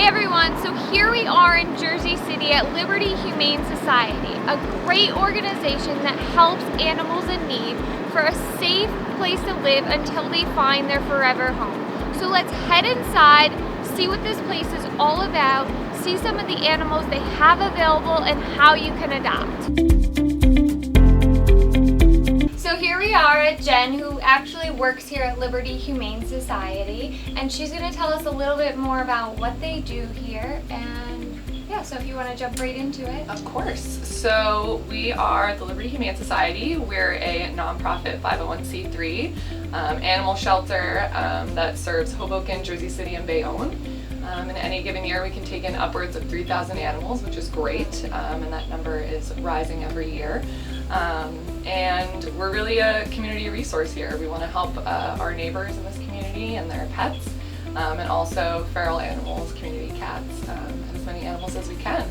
Hey everyone, so here we are in Jersey City at Liberty Humane Society, a great organization that helps animals in need for a safe place to live until they find their forever home. So let's head inside, see what this place is all about, see some of the animals they have available and how you can adopt. So here we are at Jen, who actually works here at Liberty Humane Society, and she's going to tell us a little bit more about what they do here. And yeah, so if you want to jump right into it. Of course. So we are the Liberty Humane Society. We're a nonprofit 501c3 animal shelter that serves Hoboken, Jersey City, and Bayonne. In any given year, we can take in upwards of 3,000 animals, which is great, and that number is rising every year. And we're really a community resource here. We want to help our neighbors in this community and their pets, and also feral animals, community cats, as many animals as we can.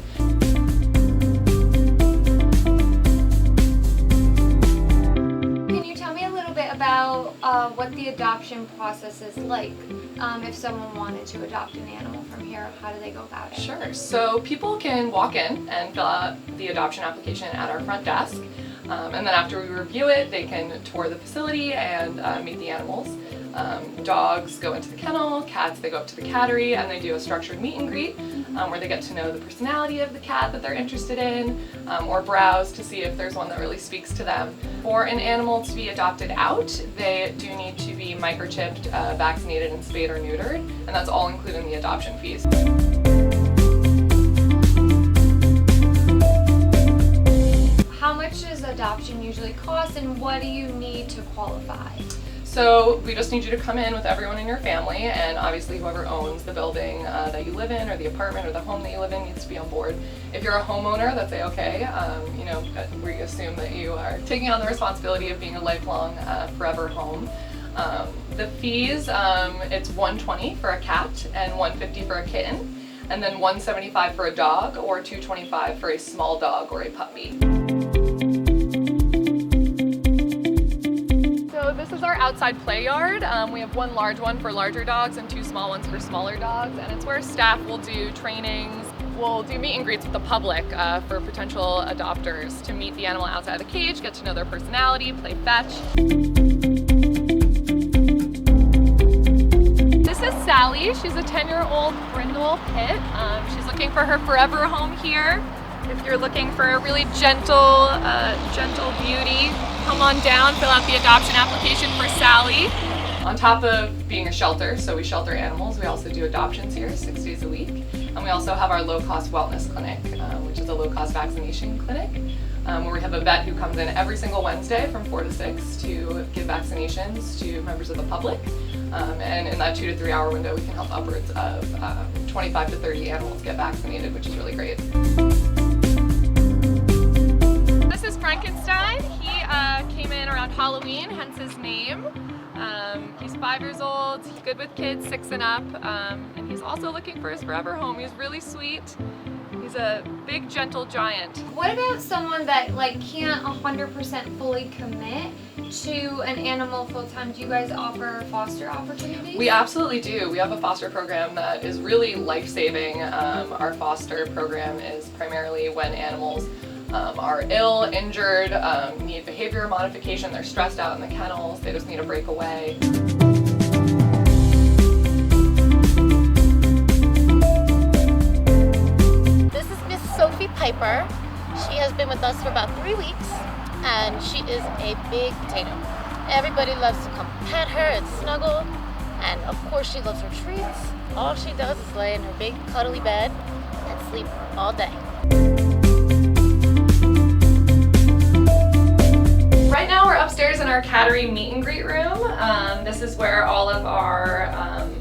Can you tell me a little bit about what the adoption process is like? If someone wanted to adopt an animal from here, how do they go about it? Sure. So people can walk in and fill out the adoption application at our front desk. And then after we review it, they can tour the facility and meet the animals. Dogs go into the kennel, cats, they go up to the cattery, and they do a structured meet and greet where they get to know the personality of the cat that they're interested in, or browse to see if there's one that really speaks to them. For an animal to be adopted out, they do need to be microchipped, vaccinated, and spayed or neutered, and that's all included in the adoption fees. How much does adoption usually cost, and what do you need to qualify? So we just need you to come in with everyone in your family, and obviously whoever owns the building that you live in, or the apartment or the home that you live in, needs to be on board. If you're a homeowner, that's okay. We assume that you are taking on the responsibility of being a lifelong, forever home. The fees, it's $120 for a cat and $150 for a kitten, and then $175 for a dog, or $225 for a small dog or a puppy. So this is our outside play yard. We have one large one for larger dogs and two small ones for smaller dogs, and it's where staff will do trainings. We'll do meet and greets with the public for potential adopters to meet the animal outside of the cage, get to know their personality, play fetch. This is Sally. She's a 10-year-old brindle pit. She's looking for her forever home here. If you're looking for a really gentle beauty, come on down, fill out the adoption application for Sally. On top of being a shelter, so we shelter animals, we also do adoptions here 6 days a week. And we also have our low-cost wellness clinic, which is a low-cost vaccination clinic, where we have a vet who comes in every single Wednesday from 4 to 6 to give vaccinations to members of the public. And in that 2 to 3 hour window, we can help upwards of 25 to 30 animals get vaccinated, which is really great. This is Frankenstein. He came in around Halloween, hence his name. He's 5 years old, he's good with kids 6 and up, and he's also looking for his forever home. He's really sweet. He's a big, gentle giant. What about someone that can't 100% fully commit to an animal full-time? Do you guys offer foster opportunities? We absolutely do. We have a foster program that is really life-saving. Our foster program is primarily when animals are ill, injured, need behavior modification, they're stressed out in the kennels, they just need a break away. This is Miss Sophie Piper. She has been with us for about 3 weeks, and she is a big potato. Everybody loves to come pet her and snuggle, and of course she loves her treats. All she does is lay in her big cuddly bed and sleep all day. Right now we're upstairs in our cattery meet and greet room. This is where all of our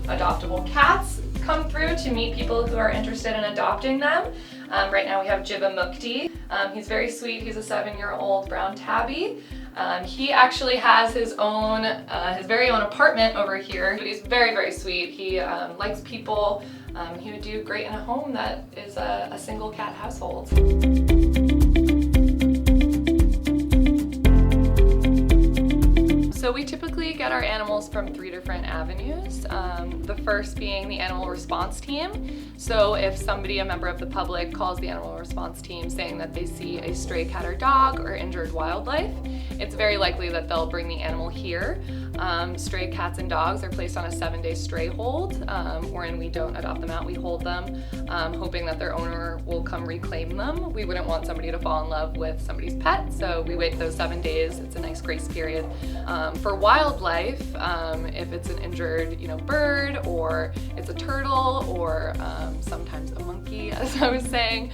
adoptable cats come through to meet people who are interested in adopting them. Right now we have Jibba Mukti. He's very sweet. He's a 7-year-old brown tabby. He actually has his very own apartment over here. But he's very, very sweet. He likes people. He would do great in a home that is a single cat household. So So we typically get our animals from 3 different avenues. The first being the animal response team. So if somebody, a member of the public, calls the animal response team saying that they see a stray cat or dog or injured wildlife, it's very likely that they'll bring the animal here. Stray cats and dogs are placed on a 7-day stray hold, wherein we don't adopt them out, we hold them, hoping that their owner will come reclaim them. We wouldn't want somebody to fall in love with somebody's pet, so we wait those 7 days. It's a nice grace period. For wildlife, if it's an injured, bird, or it's a turtle, or sometimes a monkey, as I was saying,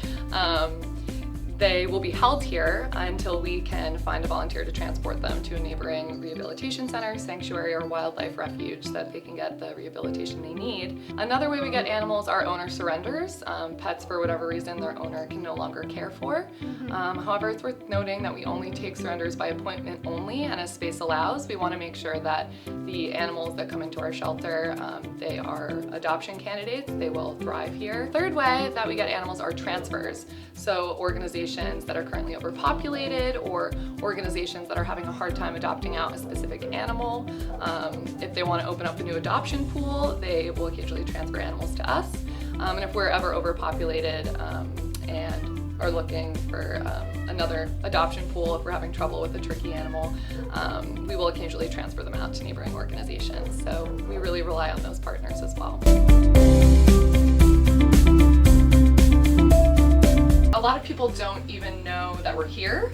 they will be held here until we can find a volunteer to transport them to a neighboring rehabilitation center, sanctuary, or wildlife refuge so that they can get the rehabilitation they need. Another way we get animals are owner surrenders. Pets, for whatever reason, their owner can no longer care for. However, it's worth noting that we only take surrenders by appointment only, and as space allows, we want to make sure that the animals that come into our shelter, they are adoption candidates, they will thrive here. Third way that we get animals are transfers. So organizations that are currently overpopulated, or organizations that are having a hard time adopting out a specific animal. If they want to open up a new adoption pool, they will occasionally transfer animals to us. And if we're ever overpopulated and are looking for another adoption pool, if we're having trouble with a tricky animal, we will occasionally transfer them out to neighboring organizations. So we really rely on those partners as well. A lot of people don't even know that we're here.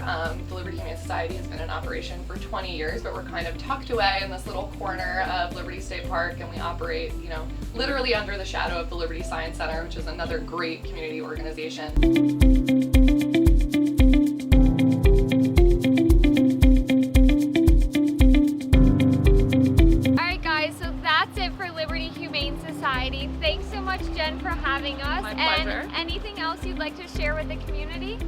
The Liberty Humane Society has been in operation for 20 years, but we're kind of tucked away in this little corner of Liberty State Park, and we operate, literally under the shadow of the Liberty Science Center, which is another great community organization. Thanks so much, Jen, for having us. My pleasure. And anything else you'd like to share with the community?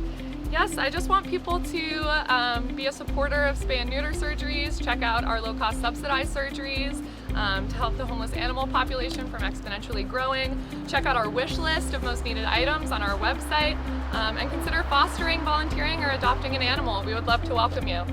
Yes, I just want people to be a supporter of spay and neuter surgeries, check out our low-cost subsidized surgeries to help the homeless animal population from exponentially growing. Check out our wish list of most needed items on our website, and consider fostering, volunteering, or adopting an animal. We would love to welcome you.